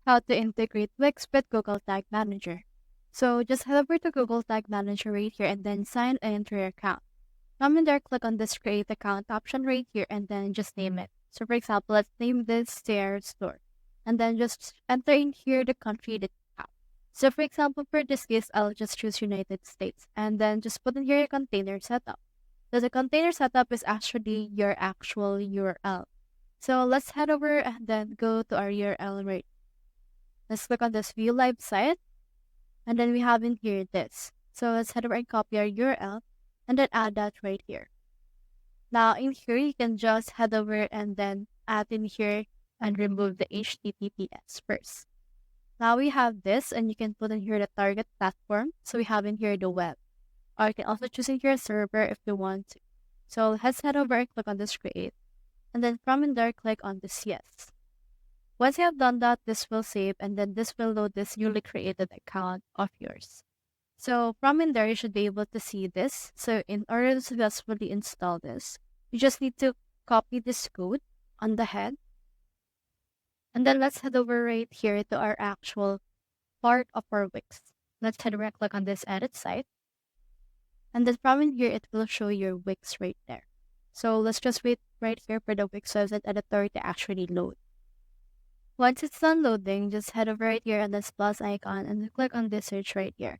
how to integrate Wix with Google Tag Manager. So just head over to Google Tag Manager right here and then sign into your account. From in there, click on this create account option right here and then just name it. So for example, let's name this Stair Store. And then just enter in here the country that you have. So for example, for this case, I'll just choose United States and then just put in here a container setup. So the container setup is actually your actual URL. So let's head over and then go to our URL right. Let's click on this view live site. And then we have in here this. So let's head over and copy our URL and then add that right here. Now in here, you can just head over and then add in here and remove the HTTPS first. Now we have this and you can put in here the target platform. So we have in here the web. Or you can also choose in here a server if you want to. So let's head over and click on this create. And then from in there, click on this yes. Once you have done that, this will save and then this will load this newly created account of yours. So from in there, you should be able to see this. So in order to successfully install this, you just need to copy this code on the head. And then let's head over right here to our actual part of our Wix. Let's head over and click on this edit site. And then from in here, it will show your Wix right there. So let's just wait right here for the Wix website editor to actually load. Once it's done loading, just head over right here on this plus icon and click on this search right here.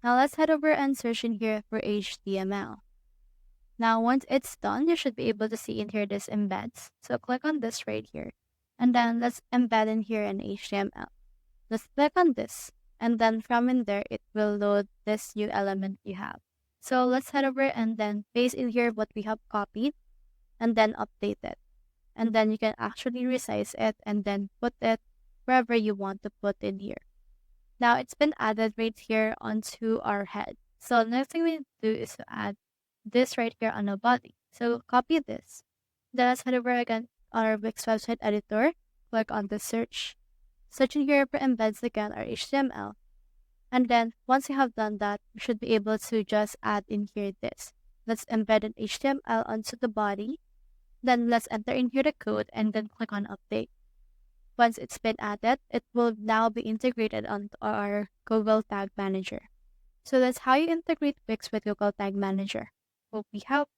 Now let's head over and search in here for HTML. Now once it's done, you should be able to see in here this embeds. So click on this right here. And then let's embed in here an HTML. Let's click on this. And then from in there, it will load this new element you have. So let's head over and then paste in here what we have copied and then update it. And then you can actually resize it and then put it wherever you want to put in here. Now it's been added right here onto our head. So next thing we do is to add this right here on the body. So copy this. Then let's head over again on our Wix website editor. Click on the search. Search in here for embeds again or HTML. And then once you have done that, you should be able to just add in here this. Let's embed an HTML onto the body. Then let's enter in here the code and then click on update. Once it's been added, it will now be integrated onto our Google Tag Manager. So that's how you integrate Wix with Google Tag Manager. Hope we helped.